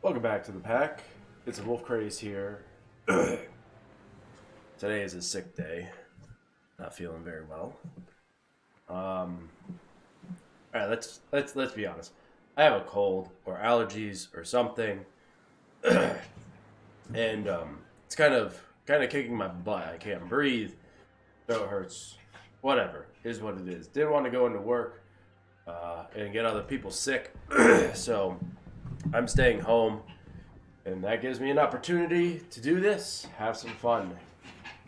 Welcome back to the pack. It's a Wolf Craze here. Today is a sick day. Not feeling very well. All right, let's be honest. I have a cold or allergies or something, and it's kind of kicking my butt. I can't breathe. Throat hurts. Whatever, is what it is. Didn't want to go into work and get other people sick, so I'm staying home, and that gives me an opportunity to do this, have some fun.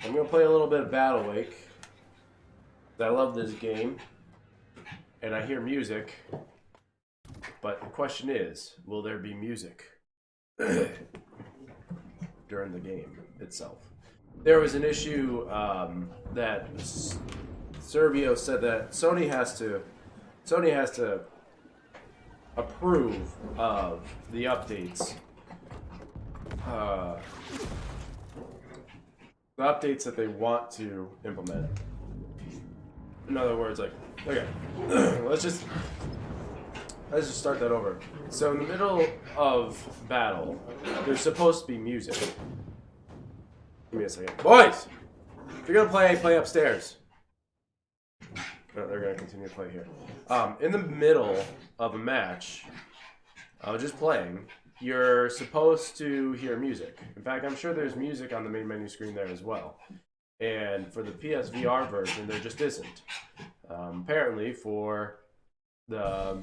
I'm going to play a little bit of Battlewake. I love this game, and I hear music, but the question is, will there be music during the game itself? There was an issue that Servio said that Sony has to approve of the updates. The updates that they want to implement. In other words, like, okay, let's just start that over. So in the middle of battle, there's supposed to be music. Give me a second, boys. If you're gonna play upstairs. No, they're gonna continue to play here. In the middle of a match, just playing, you're supposed to hear music. In fact, I'm sure there's music on the main menu screen there as well. And for the PSVR version, there just isn't. Apparently, for the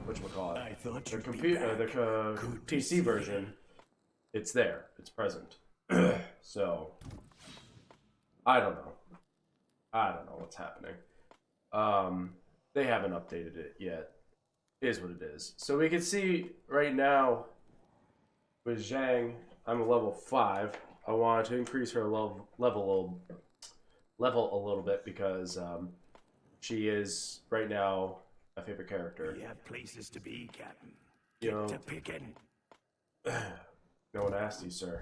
the computer, the PC version, it's there. It's present. So I don't know what's happening. They haven't updated it yet. It is what it is. So we can see right now with Zhang, I'm a level 5. I wanted to increase her level a little bit because she is right now my favorite character. We have places to be, Captain. You know, to picking. No one asked you, sir.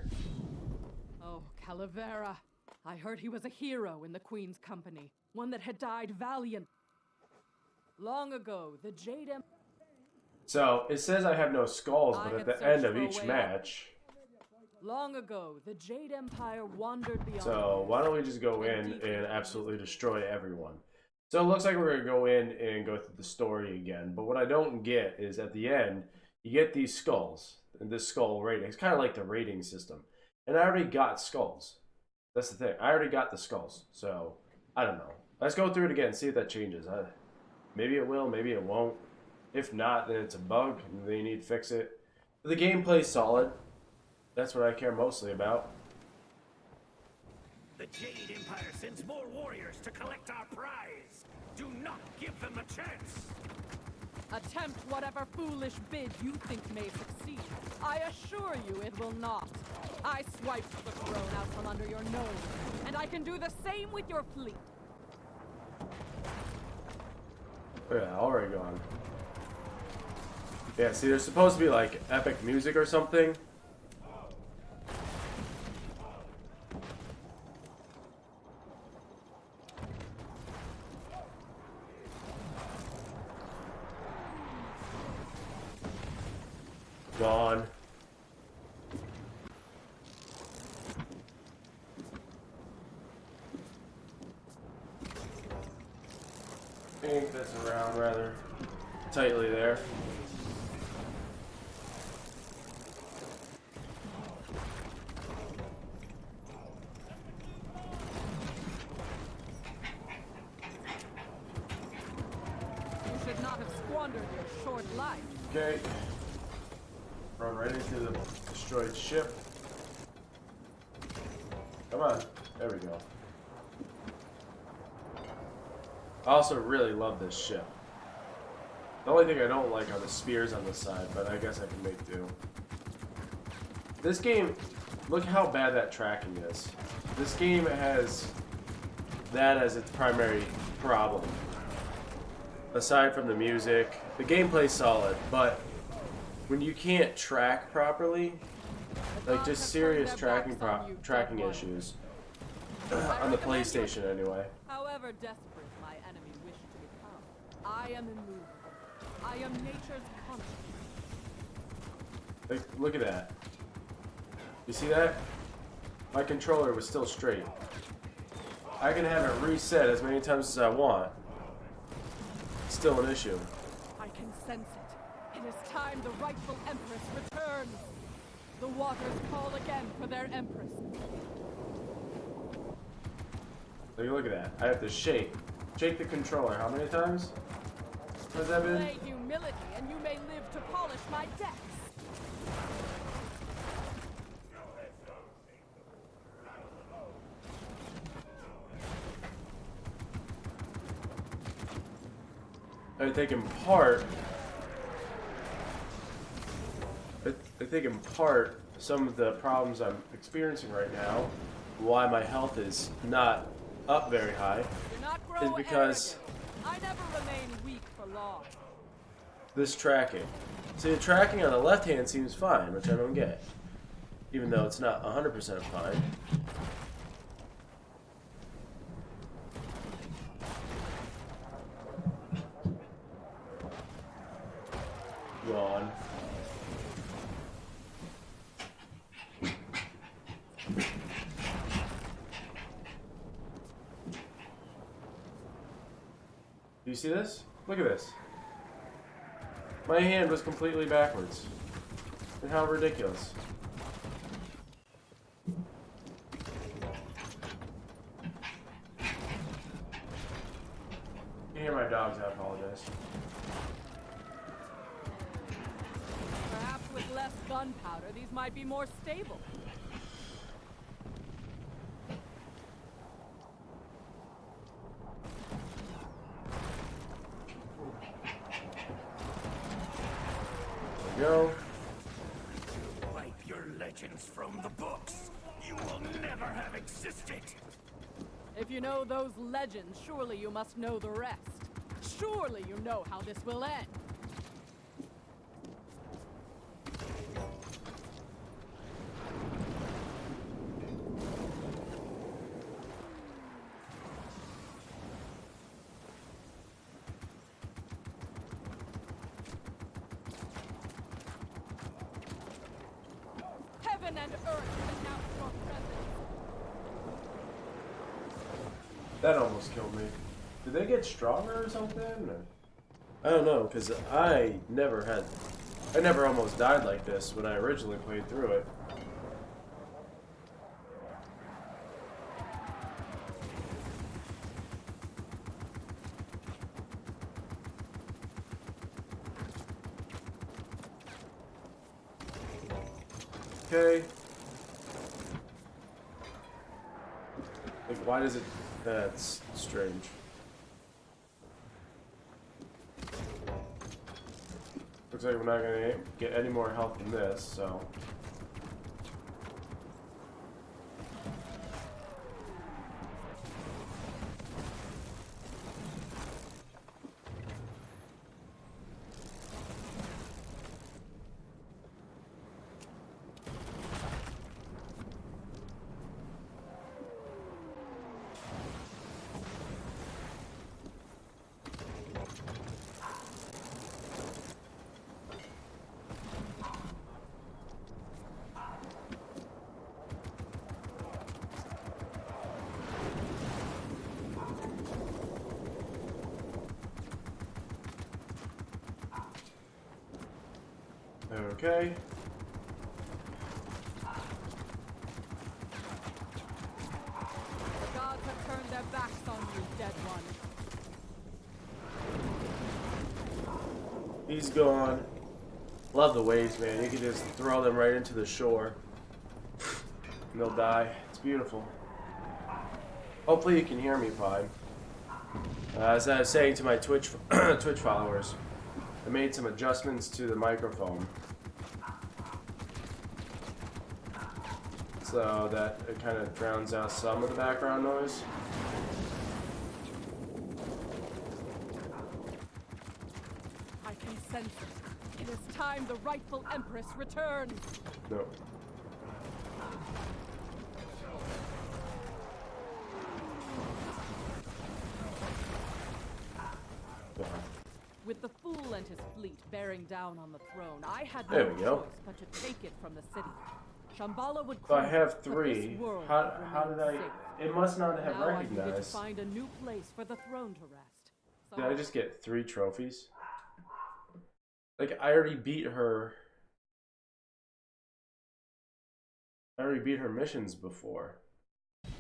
Oh, Calavera. I heard he was a hero in the Queen's company. One that had died valiant. Long ago, the Jade Empire... So, it says I have no skulls, but at the end of each match... Long ago, the Jade Empire wandered beyond... So, why don't we just go in and absolutely destroy everyone? So, it looks like we're going to go in and go through the story again. But what I don't get is, at the end, you get these skulls. And this skull rating. It's kind of like the rating system. And I already got skulls. That's the thing. I already got the skulls. So, I don't know. Let's go through it again and see if that changes. Maybe it will, maybe it won't. If not, then it's a bug and they need to fix it. But the gameplay's solid. That's what I care mostly about. The Jade Empire sends more warriors to collect our prize. Do not give them a chance. Attempt whatever foolish bid you think may succeed. I assure you it will not. I swiped the throne out from under your nose, and I can do the same with your fleet. Oh yeah, already gone. Yeah, see, there's supposed to be like epic music or something. Gone. Ink this around rather tightly there. You should not have squandered your short life. Okay. Run right into the destroyed ship. Come on. There we go. I also really love this ship. The only thing I don't like are the spears on the side, but I guess I can make do. This game, look how bad that tracking is. This game has that as its primary problem. Aside from the music, the gameplay's solid, but when you can't track properly, like just serious tracking issues, on the PlayStation anyway. However desperate my enemy wished to become, I am immovable. I am nature's conscience. Like, look at that. You see that? My controller was still straight. I can have it reset as many times as I want. Still an issue. I can sense it. It is time the rightful Empress returns. The waters call again for their Empress. Look at that. I have to shake the controller. How many times has that been? Play humility, and you may live to polish my decks. I think in part, some of the problems I'm experiencing right now, why my health is not up very high, Do not grow is because arrogant. I never remain weak for long. this tracking. See, the tracking on the left hand seems fine, which I don't get, even though it's not 100% fine. Go on. Do you see this? Look at this. My hand was completely backwards. And how ridiculous. You hear my dogs, I apologize. Perhaps with less gunpowder, these might be more stable. There we go. Wipe your legends from the books. You will never have existed. If you know those legends, surely you must know the rest. Surely you know how this will end. Heaven and earth announce your presence. That almost killed me. Did they get stronger or something? Or? I don't know, because I never almost died like this when I originally played through it. Okay. Like, why does it... That's strange. Looks like we're not gonna get any more health from this, so... Okay. The gods have turned their backs on you, dead one. He's gone. Love the waves, man. You can just throw them right into the shore. And they'll die. It's beautiful. Hopefully you can hear me fine. As I was saying to my Twitch followers, I made some adjustments to the microphone. So that it kind of drowns out some of the background noise. I can sense it. It is time the rightful Empress returns. No. With the fool and his fleet, fleet bearing down on the throne, I had There no we go. choice but to take it from the city. Shambhala would So I crumble, have but 3. this world How would did I? remain safe. It must not have Now I can get to recognized. find a new place for the throne to rest. So Did I just get 3 trophies? Like, I already beat her. I already beat her missions before. as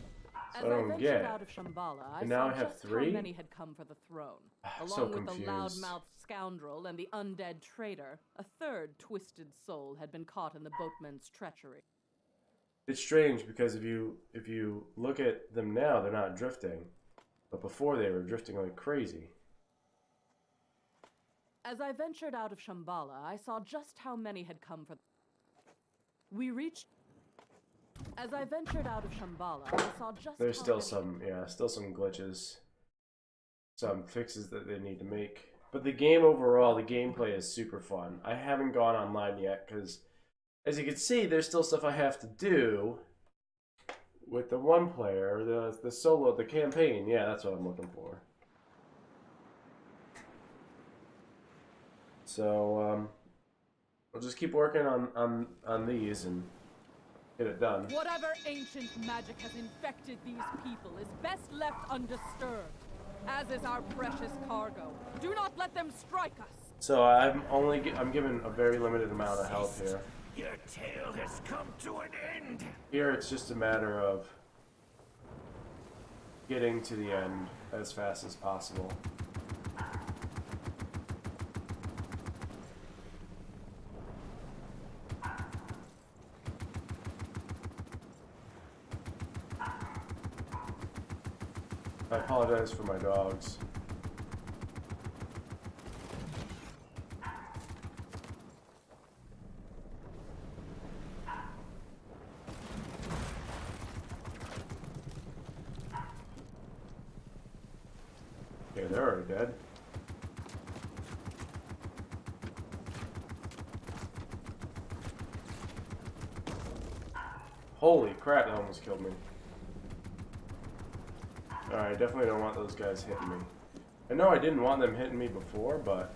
So I I don't ventured get. out of Shambhala, I And now saw I have just 3? how many had come for the throne. I'm Along so with the confused. loud-mouthed scoundrel and the undead traitor, a third twisted soul had been caught in the boatman's treachery. It's strange because if you look at them now, they're not drifting. But before they were drifting like crazy. As I ventured out of Shambhala, I saw just how many had come for. We reached. As I ventured out of Shambhala, I saw just. There's how still many some, yeah, still some glitches. Some fixes that they need to make. But the game overall, the gameplay is super fun. I haven't gone online yet because, as you can see, there's still stuff I have to do with the one player, the solo, the campaign. Yeah, that's what I'm looking for. So, we'll just keep working on these and get it done. Whatever ancient magic has infected these people is best left undisturbed, as is our precious cargo. Do not let them strike us. So I'm given a very limited amount of health here. Your tale has come to an end. Here it's just a matter of getting to the end as fast as possible. I apologize for my dogs. Okay, they're already dead. Holy crap, that almost killed me. Alright, definitely don't want those guys hitting me. I know I didn't want them hitting me before, but...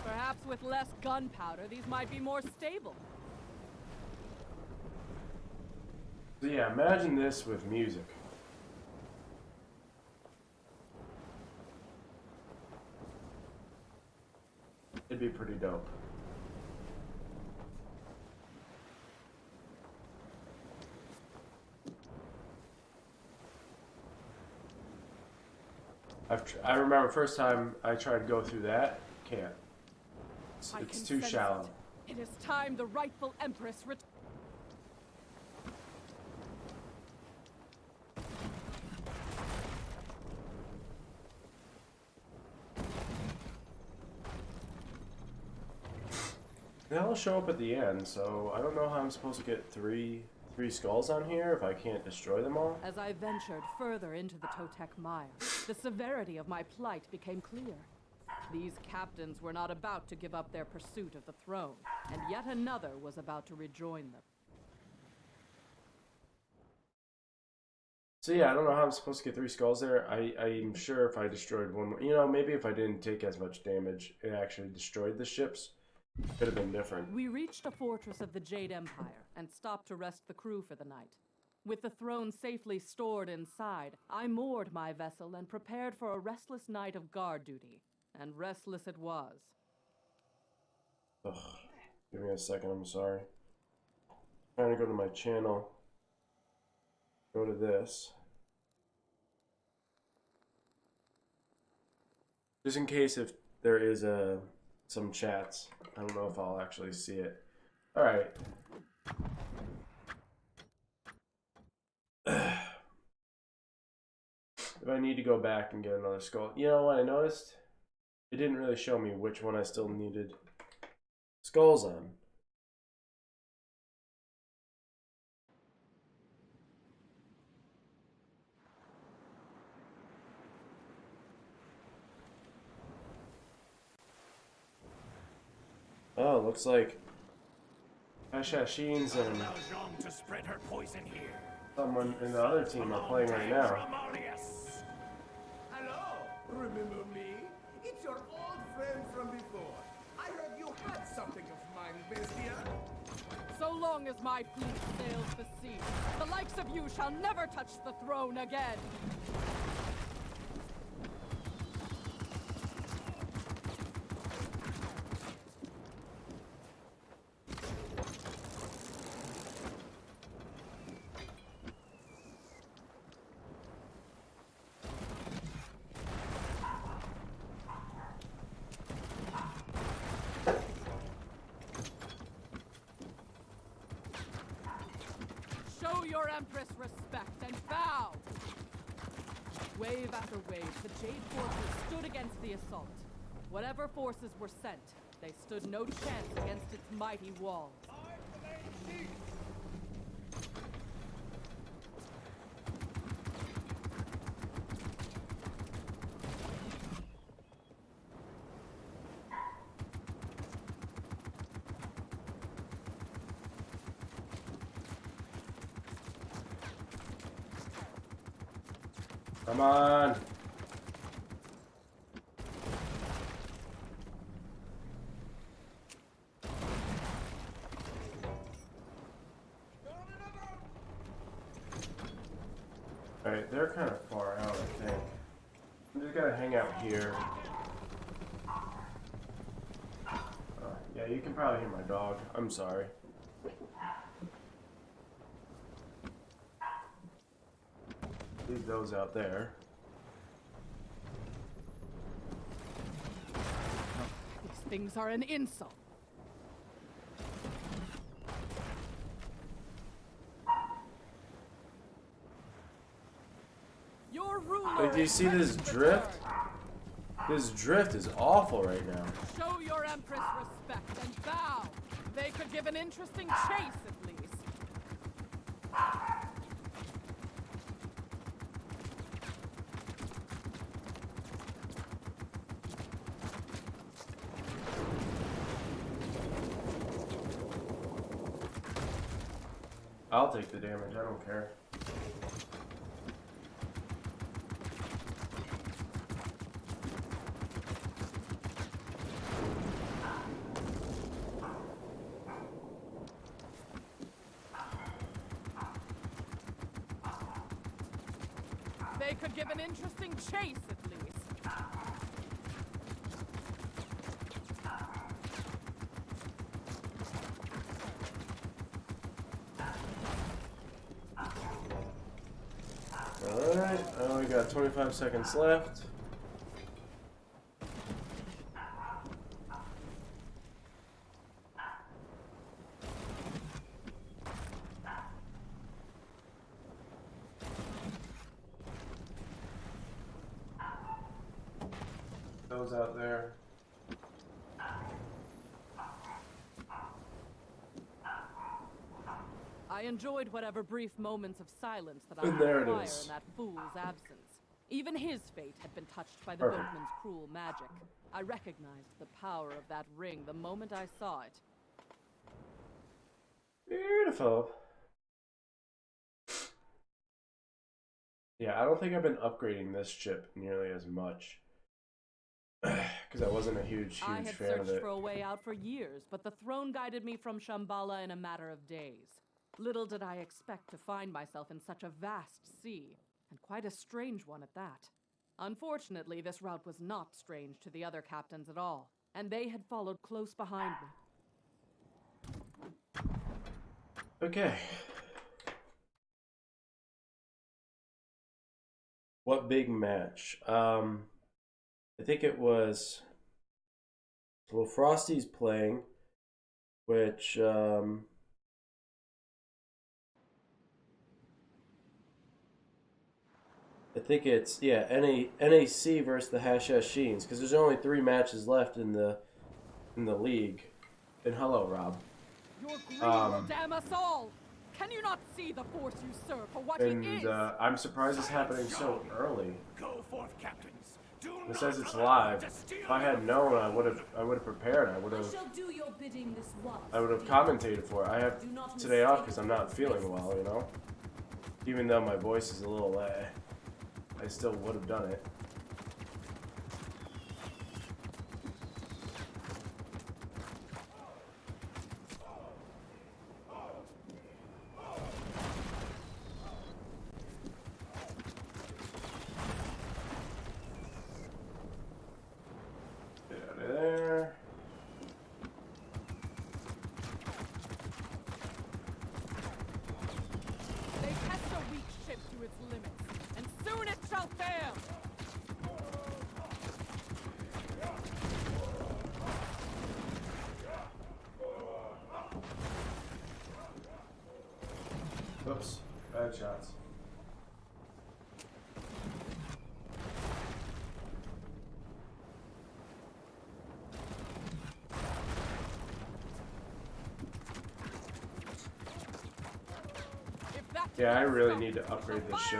Perhaps with less gunpowder, these might be more stable. So yeah, imagine this with music. It'd be pretty dope. I remember first time I tried to go through that, can't. It's too sense shallow. It is time the rightful empress They'll show up at the end, so I don't know how I'm supposed to get three skulls on here if I can't destroy them all. As I ventured further into the Totek mire, the severity of my plight became clear. These captains were not about to give up their pursuit of the throne, and yet another was about to rejoin them. So yeah, I don't know how I'm supposed to get 3 skulls there. I'm sure if I destroyed one more, you know, maybe if I didn't take as much damage, it actually destroyed the ships. Could have been different. We reached a fortress of the Jade Empire and stopped to rest the crew for the night. With the throne safely stored inside, I moored my vessel and prepared for a restless night of guard duty. And restless it was. Ugh. Give me a second, I'm sorry. I'm trying to go to my channel. Go to this. Just in case if there is some chats. I don't know if I'll actually see it. Alright. If I need to go back and get another skull. You know what I noticed? It didn't really show me which one I still needed skulls on. know. Looks like Assassins and Allow Jean to spread her poison here. someone in the other team are playing right now. Hello, remember me? It's your old friend from before. I heard you had something of mine, Bestia. So long as my fleet sails the sea, the likes of you shall never touch the throne again. Show your Empress respect and bow! Wave after wave, the Jade forces stood against the assault. Whatever forces were sent, they stood no chance against its mighty walls. Come on. Alright, they're kind of far out, I think. I'm just gonna hang out here. Yeah, you can probably hear my dog. I'm sorry. Leave those out there. These things are an insult. Your ruler. Like, do you see this drift? This drift is awful right now. Show your Empress respect and bow. They could give an interesting chase at least. I'll take the damage, I don't care. They could give an interesting chase at least. Alright, I only got 25 seconds left. Those out there. I enjoyed whatever brief moments of silence that I And could there it acquire is. in that fool's absence. Even his fate had been touched by the Perfect. boatman's cruel magic. I recognized the power of that ring the moment I saw it. Beautiful. Yeah, I don't think I've been upgrading this ship nearly as much. Because I wasn't a huge I had fan of searched it. for a way out for years, but the throne guided me from Shambhala in a matter of days. Little did I expect to find myself in such a vast sea, and quite a strange one at that. Unfortunately, this route was not strange to the other captains at all, and they had followed close behind me. Okay. What big match? I think it was. Well, Frosty's playing, which I think it's NAC versus the Hashashins, because there's only 3 matches left in the league. And hello, Rob. Your greed will damn us all! Can you not see the force you serve for what it And is? I'm surprised it's happening so early. Go forth, captains. Do It says it's live. If I had known, I would have prepared. I would have commentated for it. I have today off because I'm not feeling well, you know. Even though my voice is a little I still would have done it. Oops, bad shots. Yeah, I really need to upgrade this shit.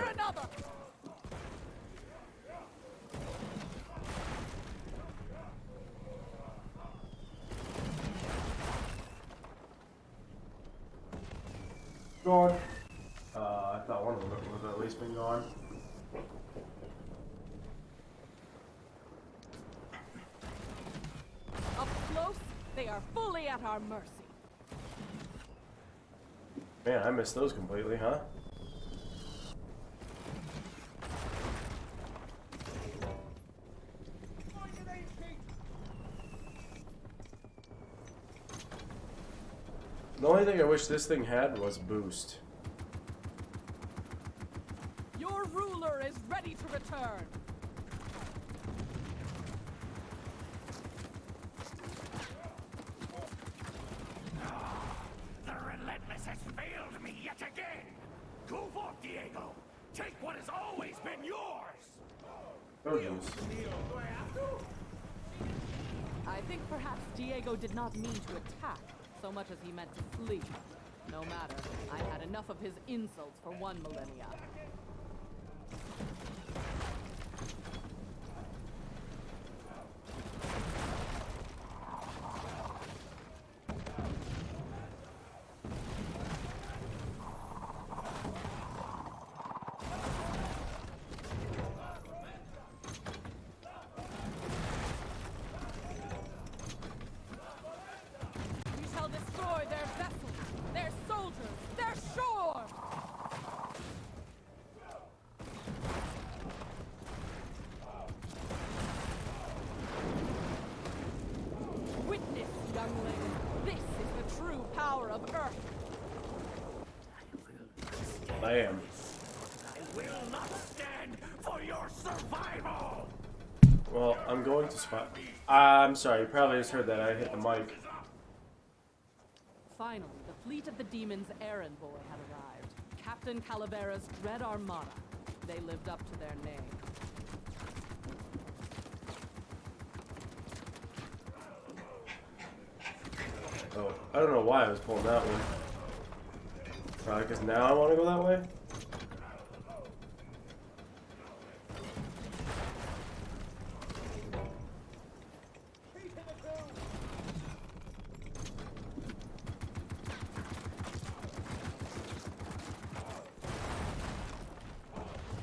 Gone. I thought one of them would have at least been gone. Up close, they are fully at our mercy. Man, I missed those completely, huh? The only thing I wish this thing had was boost. Your ruler is ready to return. The relentless has failed me yet again. Go forth, Diego. Take what has always been yours. Oh, jeez. I think perhaps Diego did not mean to attack so much as he meant to flee. No matter, I had enough of his insults for one millennia. I am. I will not stand for your survival. Well, I'm going to spot. I'm sorry, you probably just heard that. I hit the mic. Finally, the fleet of the demons' errand boy had arrived. Captain Calavera's Dread Armada. They lived up to their name. Oh, I don't know why I was pulling that one. Probably because now I want to go that way?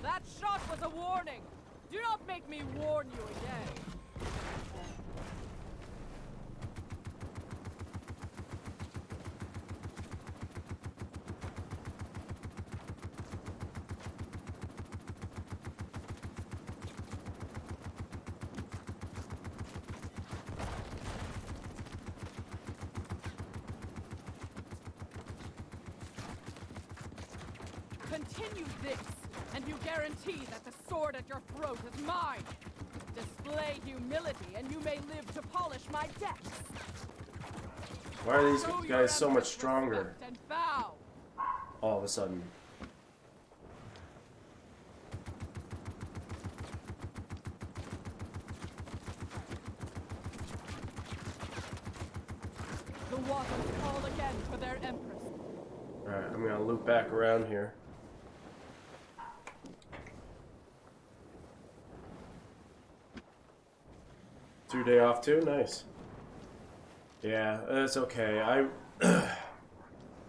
That shot was a warning! Do not make me warn you again! Continue this, and you guarantee that the sword at your throat is mine. Display humility, and you may live to polish my decks. Why are these Show guys your so much empress stronger respect and bow. all of a sudden? The waters call again for their empress. Alright, I'm gonna loop back around here. your day off too? Nice. Yeah, it's okay. I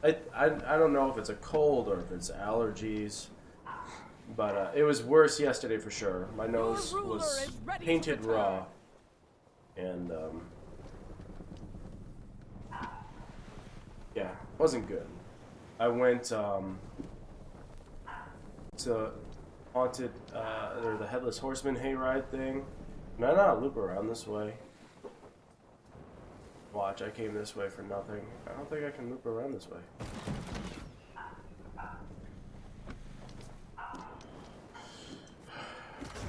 don't know if it's a cold or if it's allergies, but it was worse yesterday for sure. My nose was painted raw, and yeah, wasn't good. I went to haunted or the Headless Horseman hayride thing. No, not loop around this way. Watch, I came this way for nothing. I don't think I can loop around this way.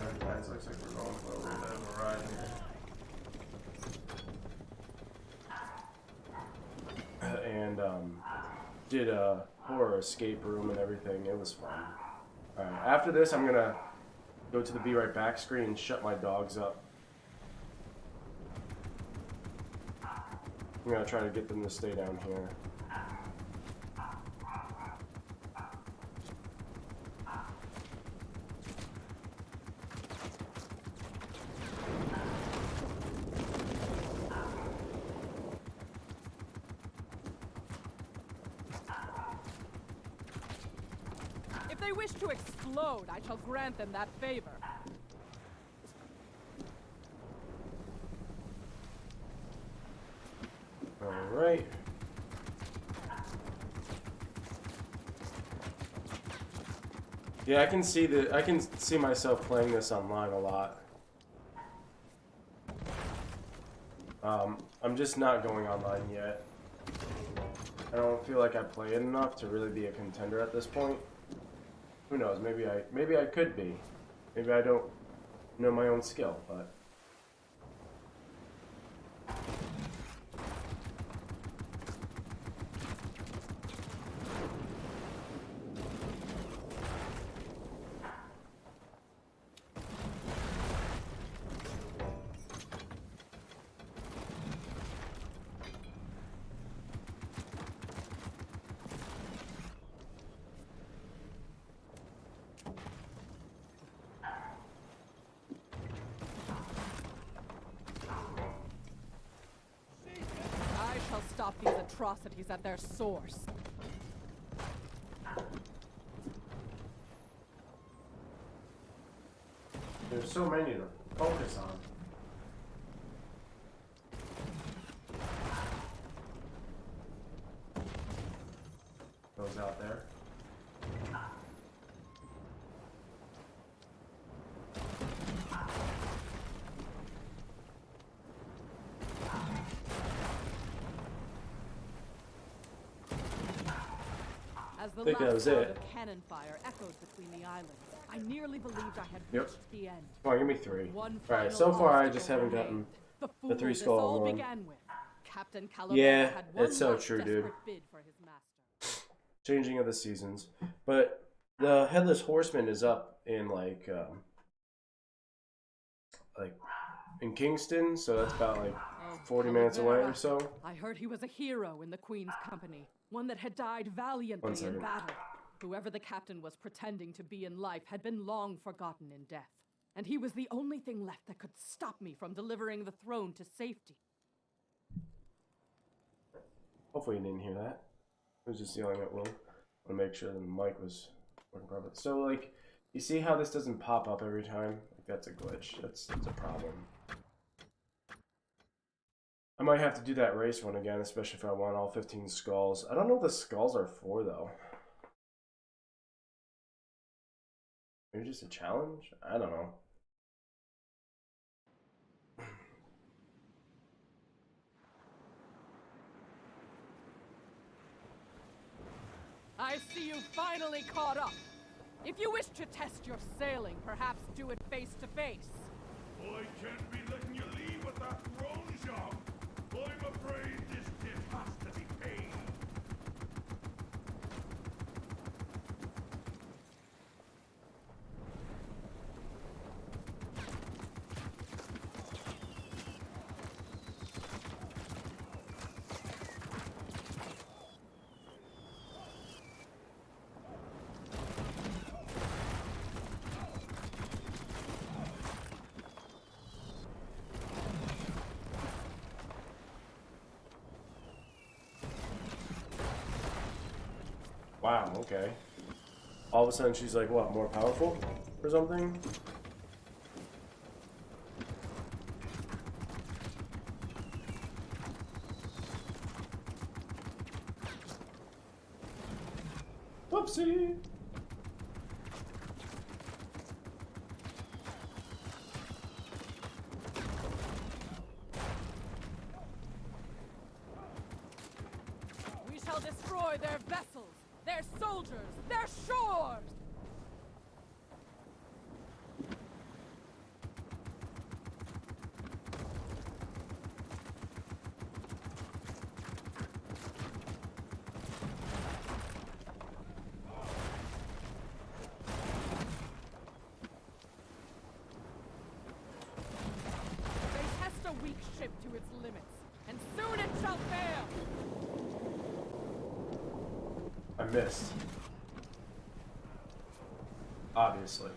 Alright guys, looks like we're going for a little bit of a ride here. And did a horror escape room and everything. It was fun. Alright, after this I'm gonna go to the Be Right Back screen and shut my dogs up. I'm gonna try to get them to stay down here. If they wish to explode, I shall grant them that favor. Alright. Yeah, I can see myself playing this online a lot. I'm just not going online yet. I don't feel like I play it enough to really be a contender at this point. Who knows? Maybe I could be. Maybe I don't know my own skill, but Stop these atrocities at their source. there's so many to focus on. Those out there. As the think that last was sound it. of cannon fire echoed between the islands, I nearly believed I had Yep. reached the end. Come on, give me 3. One Alright, final so far I obstacle just haven't remained. gotten the the 3 this skull all one. began with. Captain Calavera Yeah, had one it's so last true, dude. desperate bid for his master. Changing of the seasons. But the Headless Horseman is up in like in Kingston, so that's about like 40 minutes away or so. I heard he was a hero in the Queen's company, one that had died valiantly in second. battle. Whoever the captain was pretending to be in life had been long forgotten in death, and he was the only thing left that could stop me from delivering the throne to safety. Hopefully you didn't hear that. I was just yelling at Will. I want to make sure the mic was working properly. So like, you see how this doesn't pop up every time? Like, that's a glitch. That's a problem. I might have to do that race one again, especially if I want all 15 skulls. I don't know what the skulls are for, though. Maybe just a challenge? I don't know. I see you finally caught up. If you wish to test your sailing, perhaps do it face to face. I can't be letting you leave with that throne job. I'm afraid this debt has to be paid. Wow, okay. All of a sudden she's like, what, more powerful or something? Whoopsie! We shall destroy their vessels, their soldiers, their shores! They test a weak ship to its limits, and soon it shall fail! I missed. Obviously.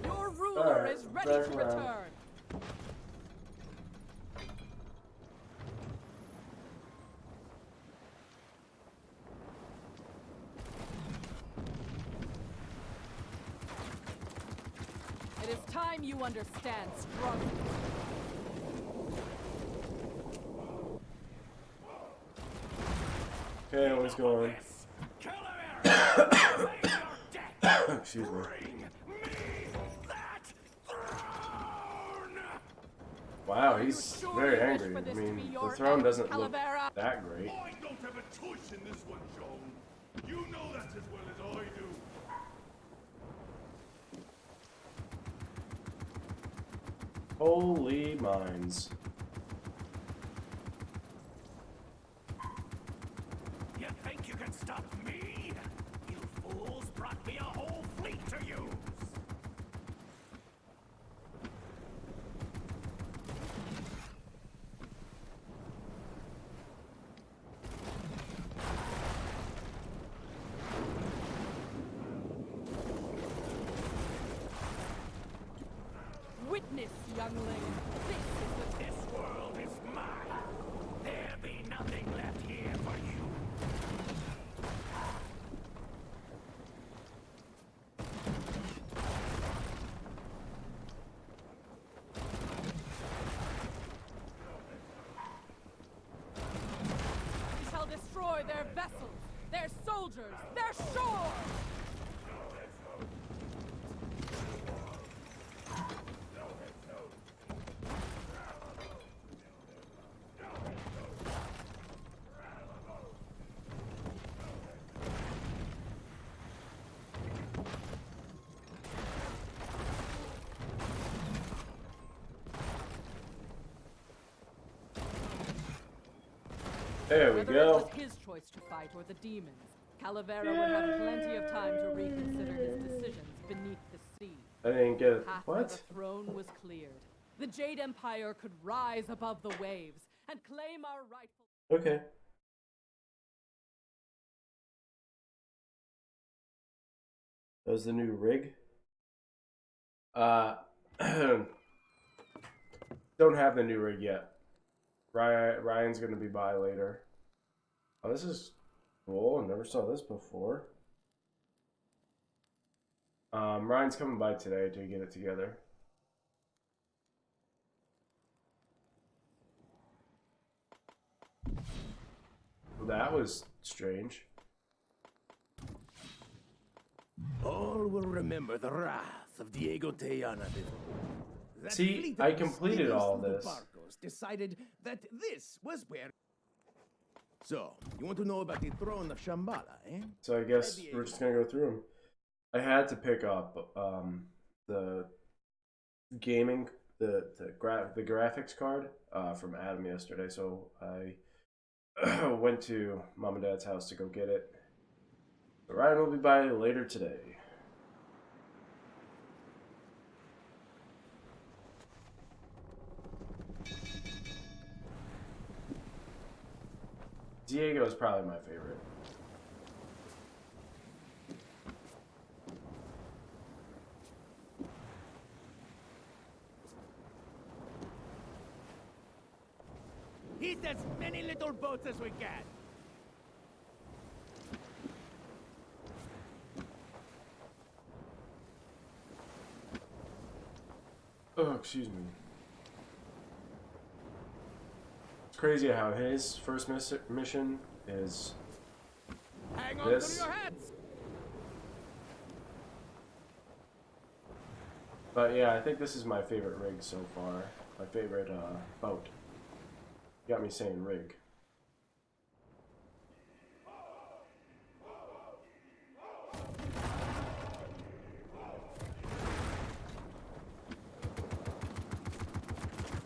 Your ruler Alright, is ready back to around. return. It is time you understand struggle. Okay, what's going Calavera, make your death. on? Excuse me. Bring me that throne. Wow, Are you he's sure very you wish angry. for I this to mean, be the your throne end, doesn't look Calavera? that great. I don't have a choice in this one, Joan. You know that as well as I do. Holy mines. You think you can stop me? You fools brought me a whole fleet to use. Witness, youngling. This world is mine. There be nothing left here for you. We shall destroy their vessels, their soldiers, their shores! There we Whether it go. was his choice to fight or the demons, Calavera would have plenty of time to reconsider his decisions beneath the sea. I didn't get it. Path to What? the throne was cleared. The Jade Empire could rise above the waves and claim our rightful... Okay. That was the new rig. Don't have the new rig yet. Ryan's gonna be by later. Oh, this is cool. I never saw this before. Ryan's coming by today to get it together. That was strange. All will remember the wrath of Diego Tejana. That See, fleet I of completed all of mysterious this. barcos decided that this was where. So, you want to know about the throne of Shambhala, eh? So I guess we're just gonna go through them. I had to pick up the gaming the graphics card from Adam yesterday, so I went to Mom and Dad's house to go get it. But Ryan will be by later today. Diego is probably my favorite. Hit as many little boats as we can. Oh, excuse me. It's crazy how his first mission is Hang on this. to your hats. But yeah, I think this is my favorite rig so far. My favorite boat. Got me saying rig.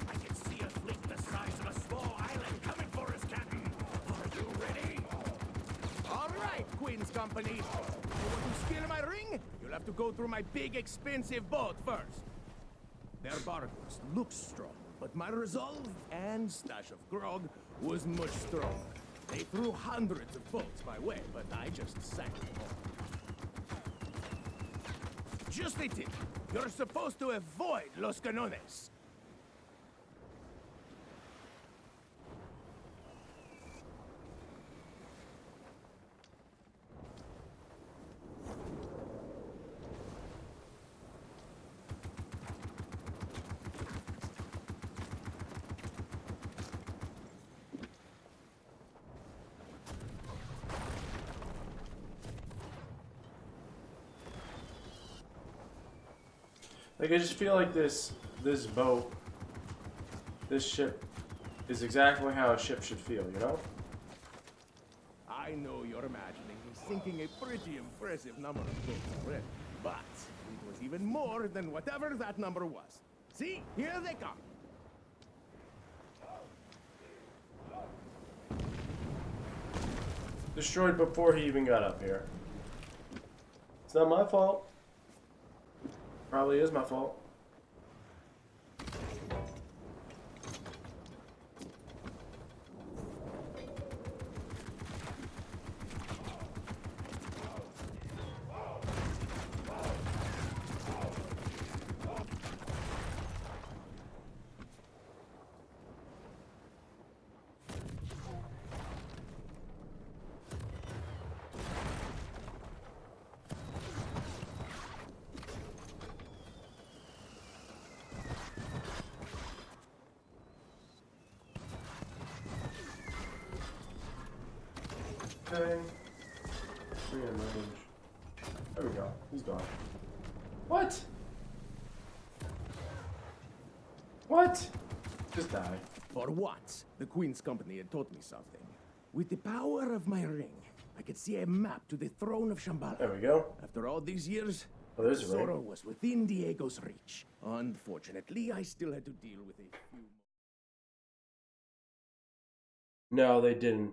I can see a fleet the size of a small island coming for us, Captain. Are you ready? All right, Queen's Company. You want to steal my ring? You'll have to go through my big, expensive boat first. Their barcos look strong, but my resolve and stash of grog was much stronger. They threw hundreds of boats my way, but I just sank them all. Just a tip. You're supposed to avoid Los Canones. Like, I just feel like this boat, this ship, is exactly how a ship should feel, you know? I know you're imagining me sinking a pretty impressive number of boats already, but it was even more than whatever that number was. See, here they come. Destroyed before he even got up here. It's not my fault. Probably is my fault. Okay. There we go. He's gone. What? What? Just die. For once, the Queen's Company had taught me something. With the power of my ring, I could see a map to the throne of Shambhala. There we go. After all these years, Oh, there's a ring. Zorro was within Diego's reach. Unfortunately, I still had to deal with a few... No, they didn't.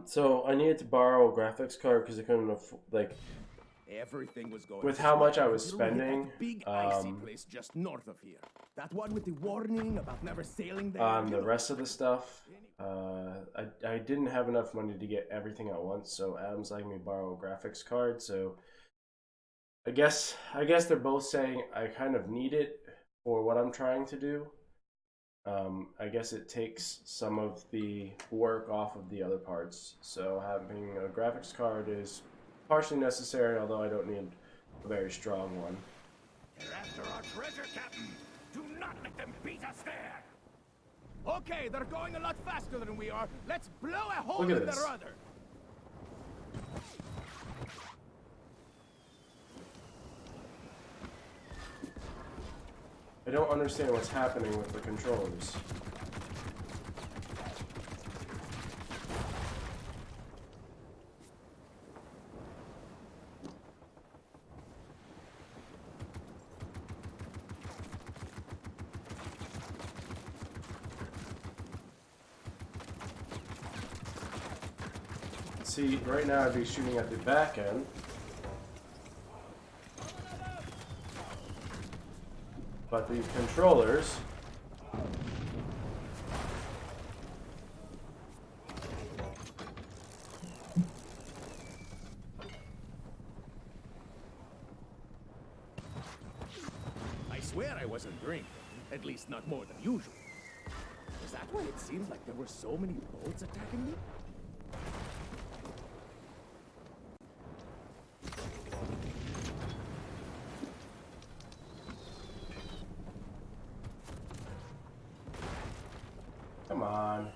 So I needed to borrow a graphics card because I couldn't like Everything was going with how much I was until we hit that spending. big icy place just north of here. That one with the warning about never sailing there. On the rest of the stuff, I didn't have enough money to get everything at once. So Adam's letting me borrow a graphics card. So I guess they're both saying I kind of need it for what I'm trying to do. I guess it takes some of the work off of the other parts. So having a graphics card is partially necessary, although I don't need a very strong one. They're after our treasure, Captain. Do not let them beat us there. Okay, they're going a lot faster than we are. Let's blow a hole Look at in this. the rudder. I don't understand what's happening with the controllers. See, right now I'd be shooting at the back end. But these controllers I swear I wasn't drinking. At least not more than usual. that why it seemed like there were so many boats attacking me? Come on.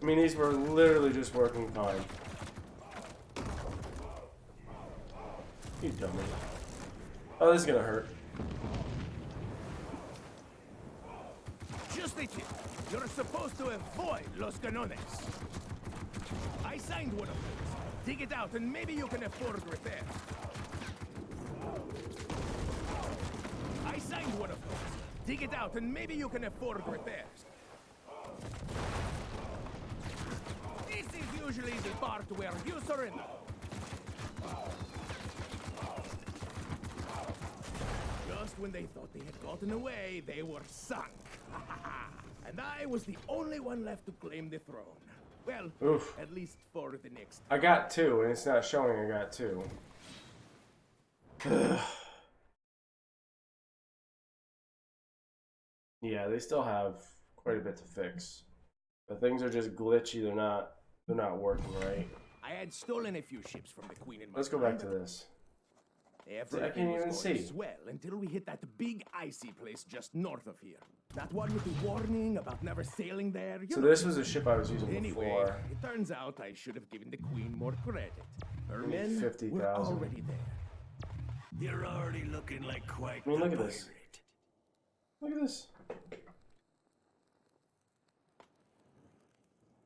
I mean, these were literally just working fine. You dummy. Oh, this is gonna hurt. Just a tip. You're supposed to avoid Los Canones. I signed one of those. Dig it out and maybe you can afford repairs. I signed one of those. Dig it out and maybe you can afford repairs. This is usually the part where you surrender. Just when they thought they had gotten away, they were sunk. And I was the only one left to claim the throne. Well, Oof. at least for the next. I got 2, and it's not showing I got 2. Yeah, they still have quite a bit to fix. But things are just glitchy. They're not working right. I had stolen a few ships from the Queen in my Let's go back to this. Everything I can't even was going see. swell until we hit that big icy place just north of here. That one with the warning about never sailing there. So this was a ship I was using Anyway, before. it turns out I should have given the Queen more credit. Her Only men 50,000. were already there. You're already looking like quite I mean, the look at this. pirate. Look at this.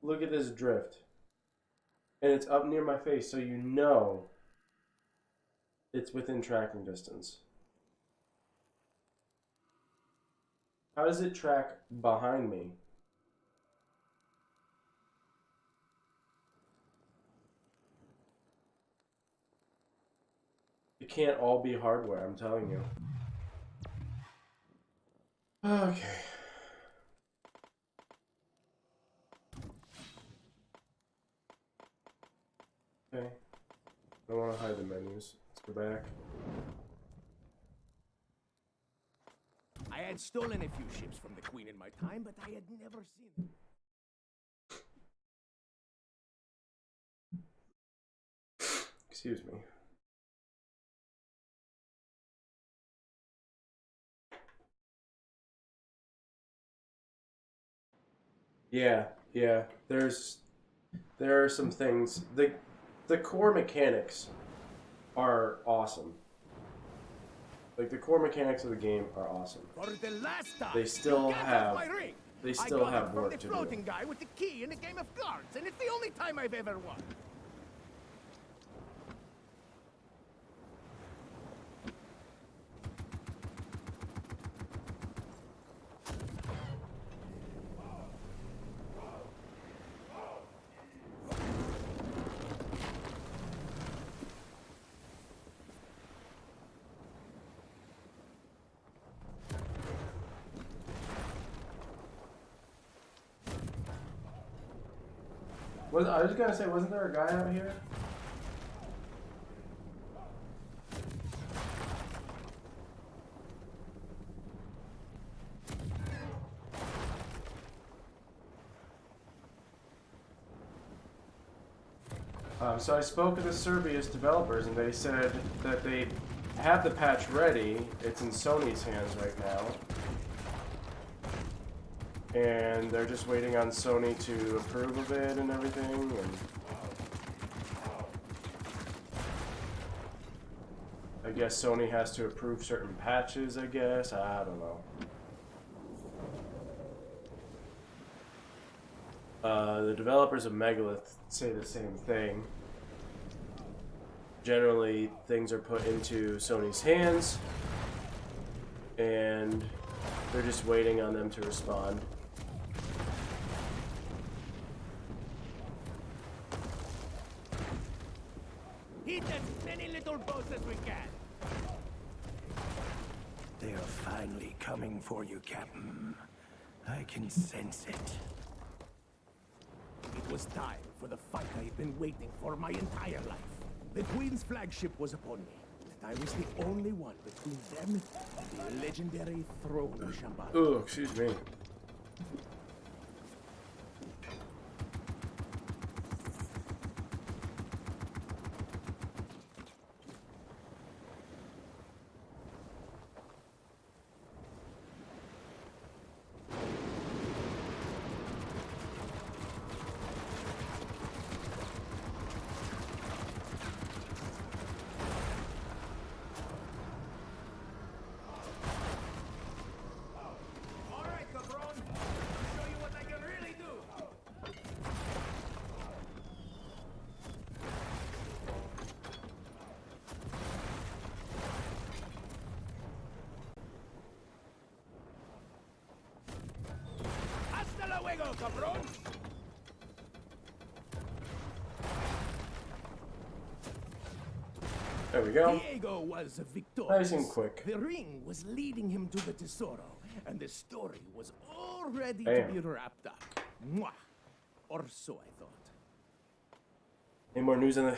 Look at this drift. And it's up near my face, so you know it's within tracking distance. How does it track behind me? It can't all be hardware, I'm telling you. Okay. Okay. I don't want to hide the menus. Let's go back. I had stolen a few ships from the Queen in my time, but I had never seen them. Excuse me. Yeah. There are some things. The core mechanics are awesome. Like the core mechanics of the game are awesome. For the last time, They still get off have my ring. they I still got have it from work the to floating do. guy with the key in a game of cards, and it's the only time I've ever won. I was gonna say, wasn't there a guy out here? So I spoke with the Servius developers, and they said that they have the patch ready. It's in Sony's hands right now. And they're just waiting on Sony to approve of it and everything. And I guess Sony has to approve certain patches, I guess. I don't know. The developers of Megalith say the same thing. Generally, things are put into Sony's hands, and they're just waiting on them to respond. Hit as many little boats as we can. They are finally coming for you, Captain. I can sense it. It was time for the fight I've been waiting for my entire life. The Queen's flagship was upon me. I was the only one between them and the legendary throne of Shambhala. Oh, excuse me. Alright, cabron. I'll show you what I can really do. Hasta luego, cabron. There we go. Diego was victorious. Nice and quick. The ring was leading him to the tesoro, and the story was all ready Damn. to be wrapped up. Mwah. Or so I thought. Any more news on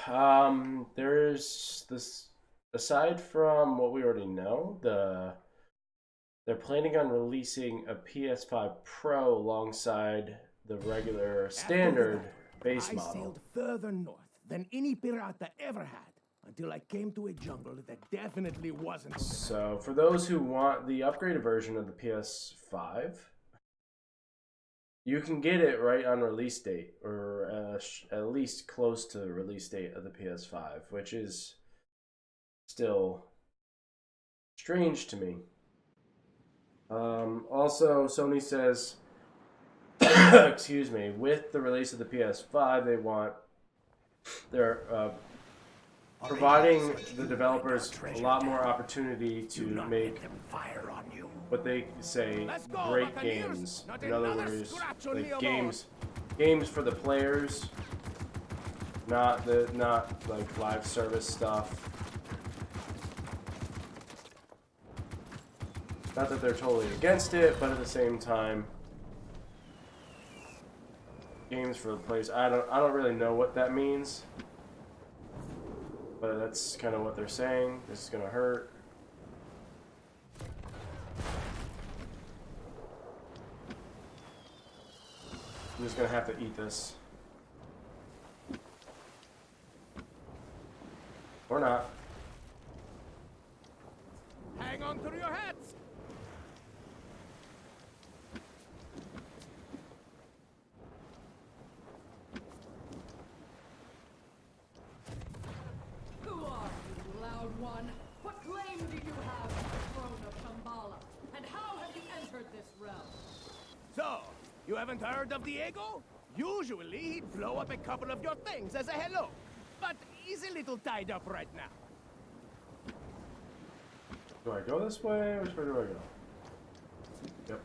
the? There's this. Aside from what we already know, they're planning on releasing a PS5 Pro alongside the regular standard base I model. sailed further north than any pirata ever had, until I came to a jungle that definitely wasn't. So for those who want the upgraded version of the PS5, you can get it right on release date, or at least close to the release date of the PS5, which is still strange to me. Also, Sony says, excuse me, with the release of the PS5, they're providing the developers a lot more opportunity to make Fire on you. what they say Let's go, great Buccaneers. games. Not In other another words, scratch on like me aboard. games for the players, not like live service stuff. Not that they're totally against it, but at the same time, games for the players. I don't really know what that means, but that's kind of what they're saying. This is gonna hurt. I'm just gonna have to eat this, or not. Hang on to your hats. Who are you, loud one? What claim do you have to the throne of Shambhala? And how have you entered this realm? So, you haven't heard of Diego? Usually he'd blow up a couple of your things as a hello, but he's a little tied up right now. Do I go this way? Which way do I go? Yep.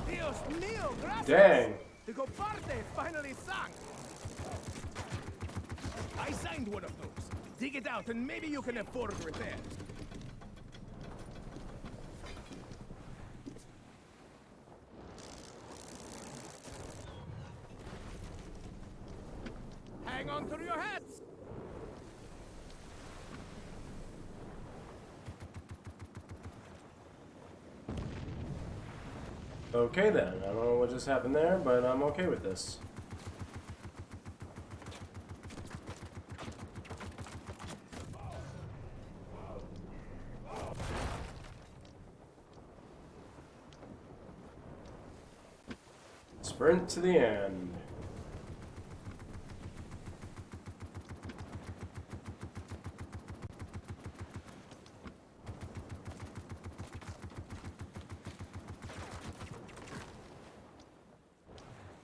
Dios mío, gracias! Dang. The Coparte finally sunk! I signed one of those. Dig it out and maybe you can afford repairs. Hang on to your hats! Okay then. I don't know what just happened there, but I'm okay with this. Sprint to the end.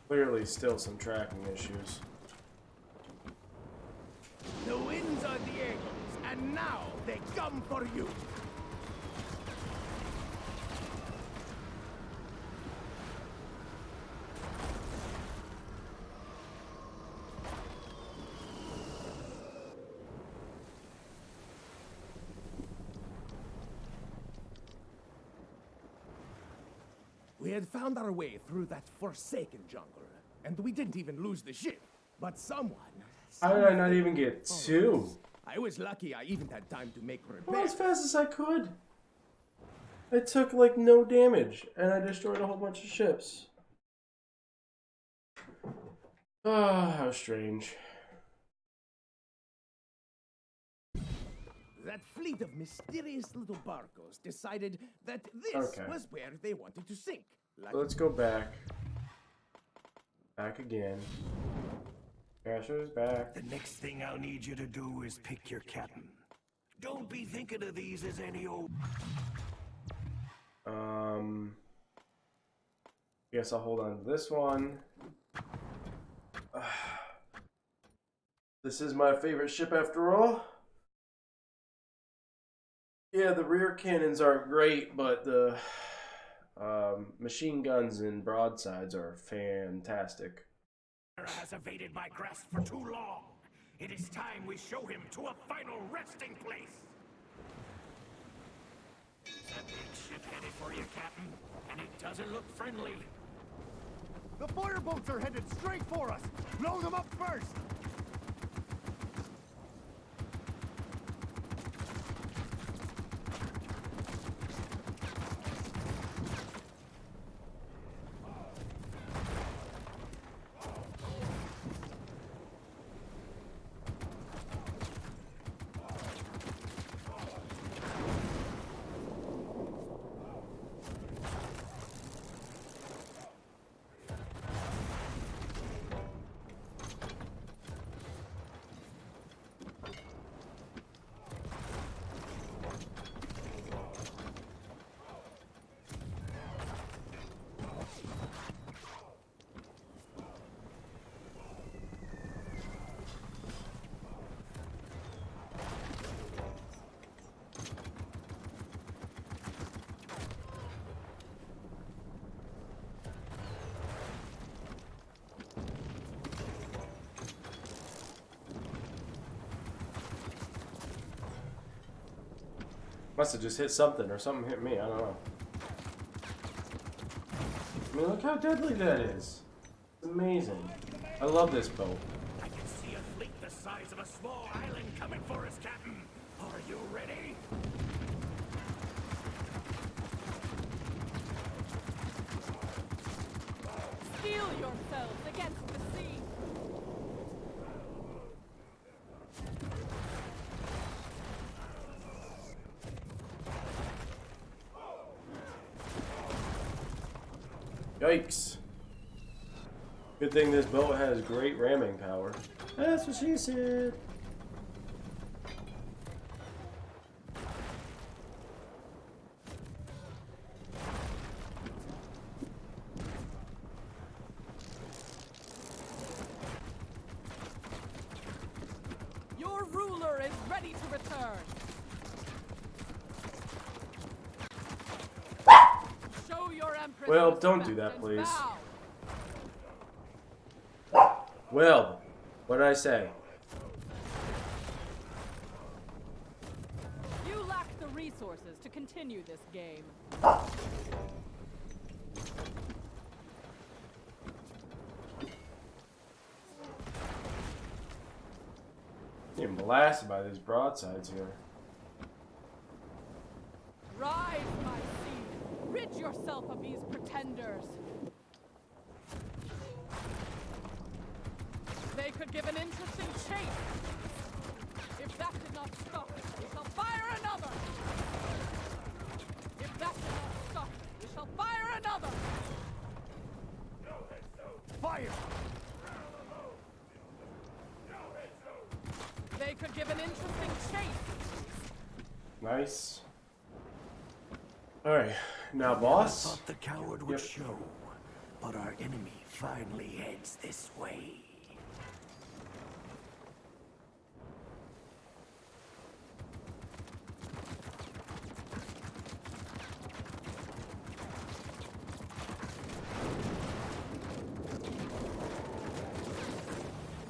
Clearly still some tracking issues. The winds are Diego's, and now they come for you! We had found our way through that forsaken jungle, and we didn't even lose the ship. But someone... How did I not even get 2? I was lucky I even had time to make Well, repairs. as fast as I could. I took like no damage, and I destroyed a whole bunch of ships. Ah, how strange. That fleet of mysterious little barcos decided that this was where they wanted to sink. So let's go back. Back again. Crasher's back. The next thing I'll need you to do is pick your captain. Don't be thinking of these as any old... Guess I'll hold on to this one. This is my favorite ship after all. Yeah, the rear cannons aren't great, but the machine guns and broadsides are fantastic. Has evaded my grasp for too long. It is time we show him to a final resting place. That big ship headed for you, Captain, and it doesn't look friendly. The fireboats are headed straight for us! Blow them up first! Must have just hit something, or something hit me, I don't know. I mean, look how deadly that is. It's amazing. I love this boat. I can see a fleet the size of a small island coming for us, Captain. Are you ready? Steel yourselves against the sea. Yikes. Good thing this boat has great ramming power. That's what she said. Your ruler is ready to return. Show your empress. Well, don't do that, please. Well, what did I say? You lack the resources to continue this game. Getting blasted by these broadsides here. Rise, my seed. Rid yourself of these pretenders. They could give an interesting chase. If that did not stop it, we shall fire another. If that did not stop it, we shall fire another. Fire! They could give an interesting chase. Nice. Alright, now boss. Thought the coward would show, but our enemy finally heads this way.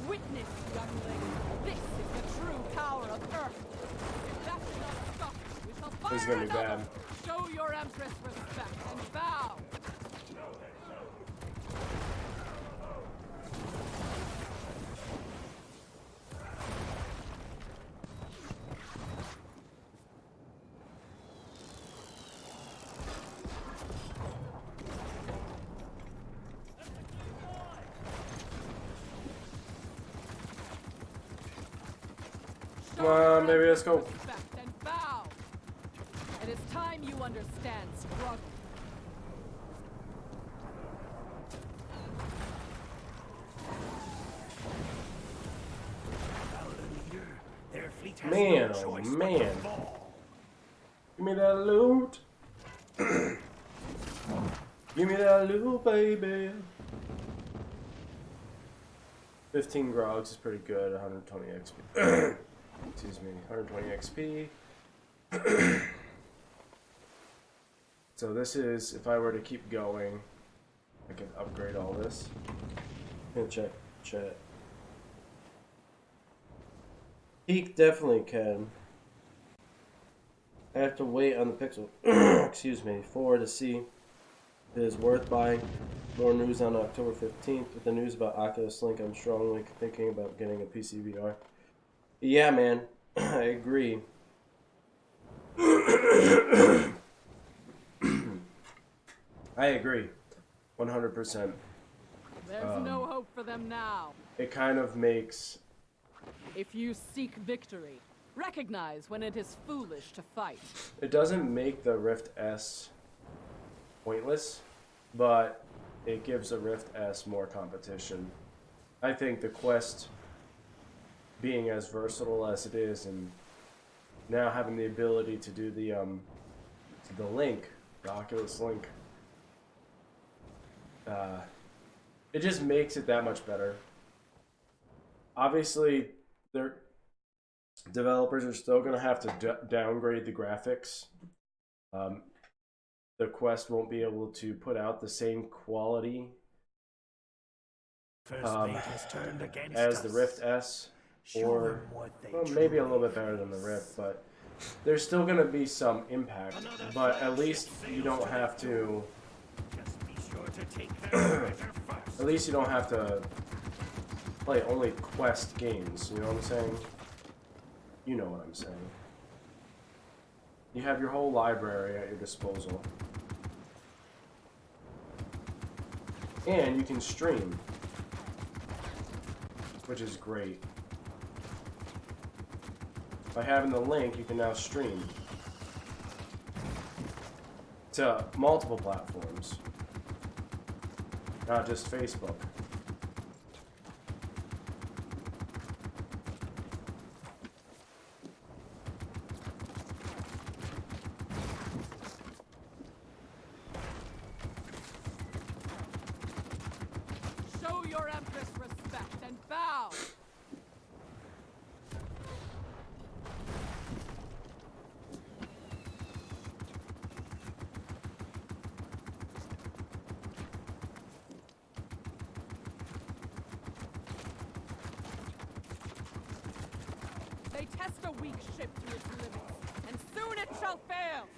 Witness, young lady. This is the true power of Earth. If that did not stop it, we shall fire This is gonna be another. bad. Show your empress respect and bow. Show Come on, your baby, let's go. respect and bow. It is time you understand struggle. Their fleet has Man, no oh choice but man. to fall. Give me that loot. Give me that loot, baby. 15 grogs is pretty good. 120 XP. Excuse me, 120 XP. So this is, if I were to keep going, I can upgrade all this. I'm gonna check chat. Peak definitely can. I have to wait on the Pixel, excuse me, 4 to see if it is worth buying. More news on October 15th. With the news about Oculus Link, I'm strongly thinking about getting a PSVR. Yeah, man, I agree. I agree, 100%. There's no hope for them now. It kind of makes... If you seek victory, recognize when it is foolish to fight. It doesn't make the Rift S pointless, but it gives the Rift S more competition. I think the Quest, being as versatile as it is, and now having the ability to do the Link, the Oculus Link, it just makes it that much better. Obviously, their developers are still going to have to downgrade the graphics. The Quest won't be able to put out the same quality as the Rift S, or well, maybe a little bit better than the Rift, but there's still going to be some impact. But at least you don't have to. At least you don't have to play only Quest games. You know what I'm saying? You know what I'm saying. You have your whole library at your disposal. And you can stream, which is great. By having the link, you can now stream to multiple platforms, not just Facebook. Show your Empress respect and bow. They test a weak ship to its limits, and soon it shall fail.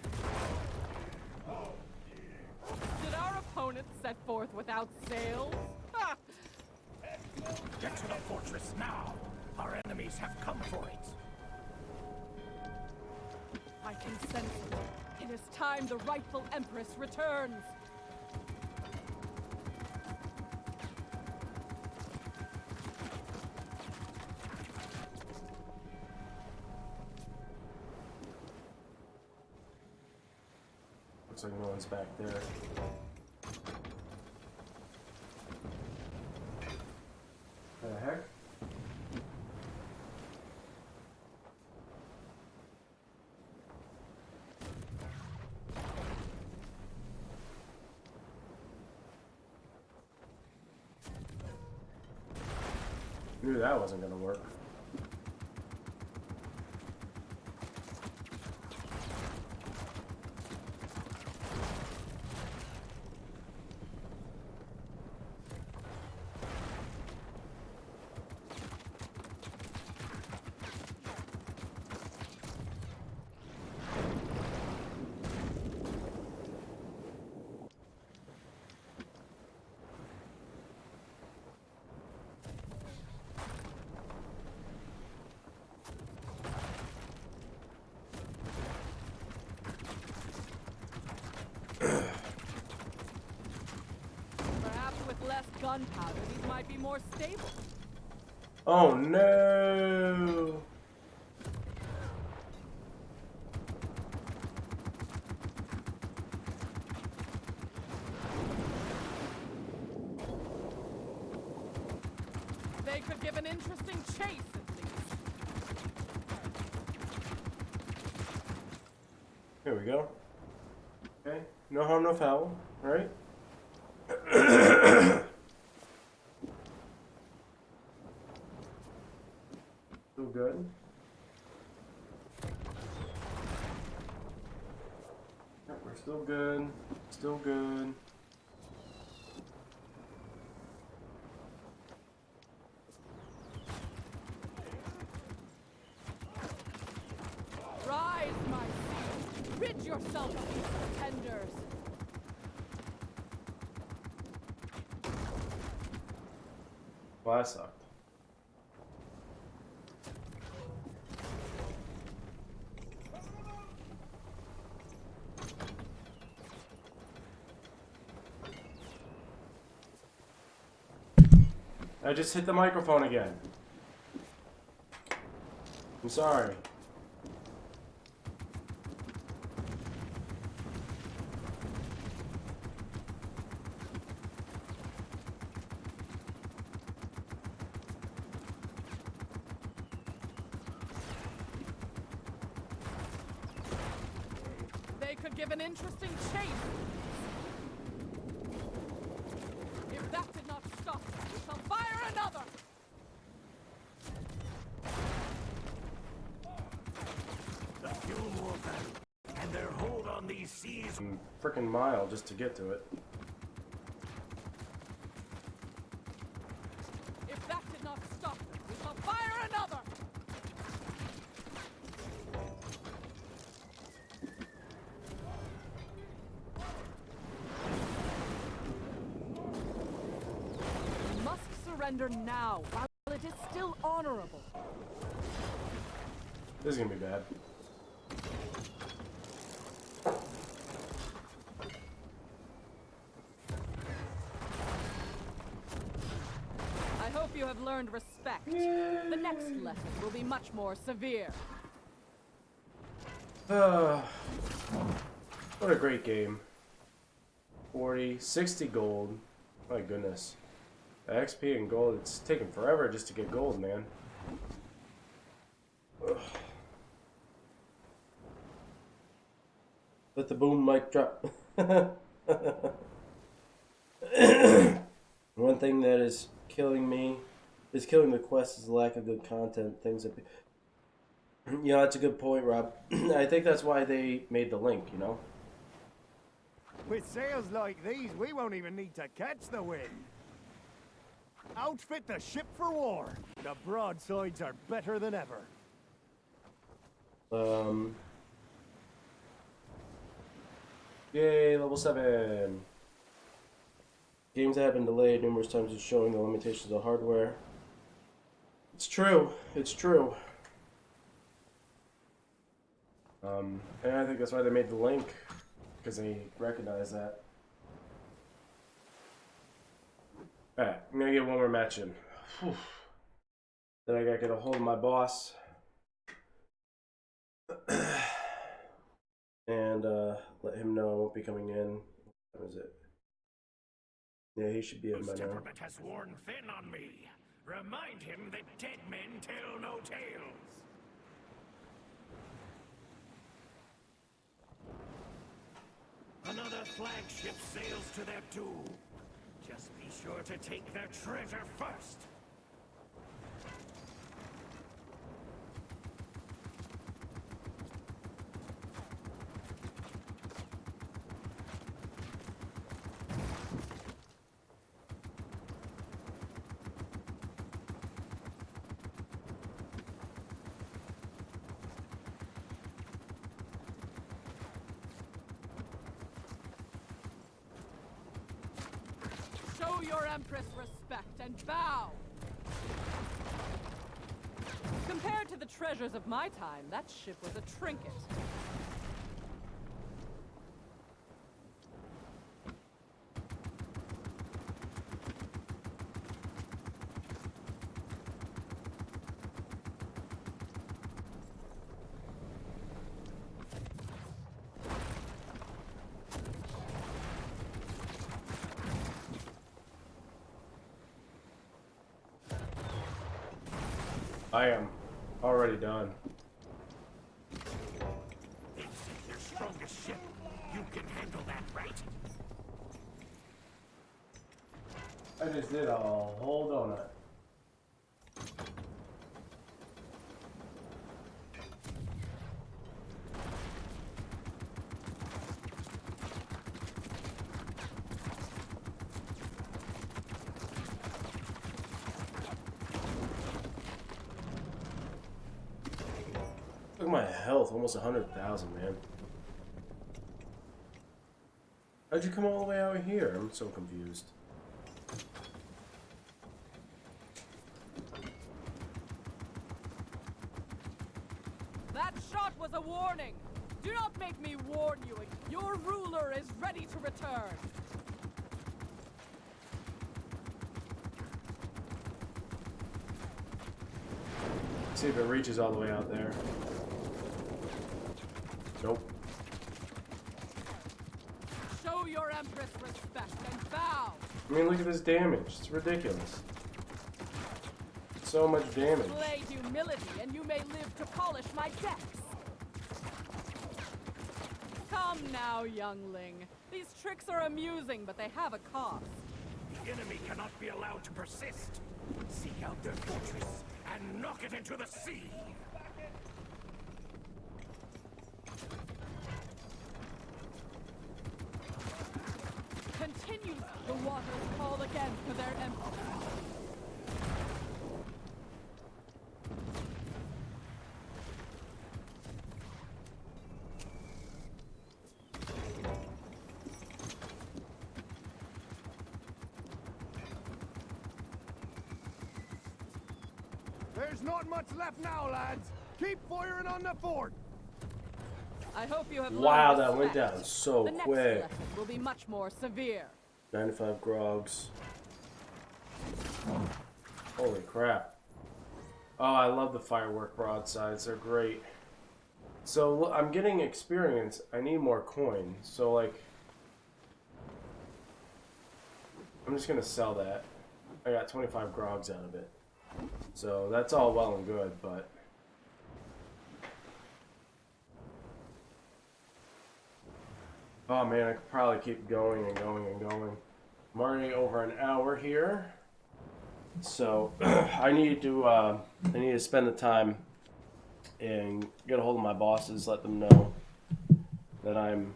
Did our opponent set forth without sails? Ha! Get to the fortress now. Our enemies have come for it. I can sense it. It is time the rightful Empress returns. Looks like no one's back there. What the heck? Knew that wasn't gonna work. Perhaps with less gunpowder, these might be more stable. Oh no! They could give an interesting chase, at least. Here we go. Okay. No harm, no foul, right? Still good. Yep, we're still good. Still good. Rise, my son. Rid yourself of these pretenders. Well, that sucked. I just hit the microphone again. I'm sorry. They could give an interesting chase. If that did not stop them, we shall fire another! The fuel war battle and their hold on these seas. Freaking mile just to get to it. If that did not stop them, we shall fire another! You must surrender now, while it is still honorable. This is gonna be bad. I hope you have learned respect. The next lesson will be much more severe. What a great game. 40, 60 gold. My goodness. XP and gold, it's taking forever just to get gold, man. Ugh. Let the boom mic drop. One thing that is killing me, is killing the quest, is the lack of good content. Things that, you know, that's a good point, Rob. I think that's why they made the link, you know? With sails like these, we won't even need to catch the wind. Outfit the ship for war. The broadsides are better than ever. Yay, level 7. Games that have been delayed numerous times is showing the limitations of the hardware. It's true. It's true. And I think that's why they made the link, because they recognize that. Alright, I'm gonna get one more match in. Whew. Then I gotta get a hold of my boss. And let him know I won't be coming in. What is it? Yeah, he should be in by Whose now. temperament has worn thin on me. Remind him that dead men tell no tales. Another flagship sails to their doom. Just be sure to take their treasure first. Show your Empress respect and bow! Compared to the treasures of my time, that ship was a trinket. I am already done. It's your strongest ship. You can handle that, right? I just did a whole donut. Look at my health, almost 100,000, man. How'd you come all the way out here? I'm so confused. That shot was a warning. Do not make me warn you. Your ruler is ready to return. See if it reaches all the way out there. Nope. Show your Empress respect and bow. I mean, look at this damage. It's ridiculous. So much damage. Display humility, and you may live to polish my decks. Come now, youngling. These tricks are amusing, but they have a cost. The enemy cannot be allowed to persist. Seek out their fortress and knock it into the sea. Continues the waters call again to their Empress. There's not much left now, lads. Keep firing on the fort. I hope you have Wow, learned that went respect. down so The next quick. lesson will be much more severe. 95 grogs. Holy crap. Oh, I love the firework broadsides. They're great. So I'm getting experience. I need more coins. So like, I'm just gonna sell that. I got 25 grogs out of it. So that's all well and good, but oh man, I could probably keep going and going and going. I'm already over an hour here, so I need to spend the time and get a hold of my bosses, let them know that I'm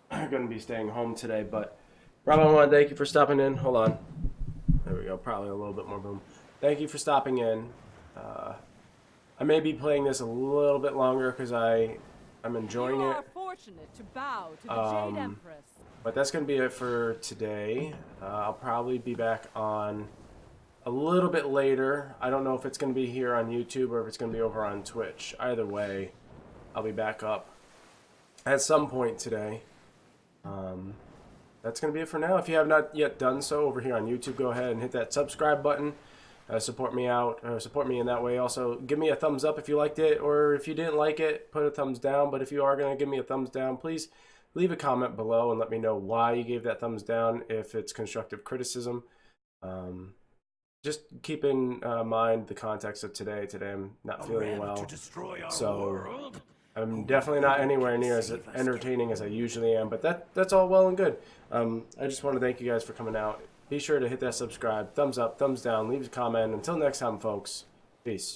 going to be staying home today. But Rob, I want to thank you for stopping in. Hold on, there we go. Probably a little bit more boom. Thank you for stopping in. I may be playing this a little bit longer because I'm enjoying You it. are fortunate to bow to the Jade Empress. But that's going to be it for today. I'll probably be back on a little bit later. I don't know if it's going to be here on YouTube or if it's going to be over on Twitch. Either way, I'll be back up at some point today. That's going to be it for now. If you have not yet done so over here on YouTube, go ahead and hit that subscribe button. Support me out, support me in that way. Also, give me a thumbs up if you liked it, or if you didn't like it, put a thumbs down. But if you are going to give me a thumbs down, please leave a comment below and let me know why you gave that thumbs down, if it's constructive criticism. Just keep in mind the context of today. Today I'm not feeling well, so I'm definitely not anywhere near as entertaining as I usually am, but that's all well and good. I just want to thank you guys for coming out. Be sure to hit that subscribe, thumbs up, thumbs down, leave a comment. Until next time, folks, peace.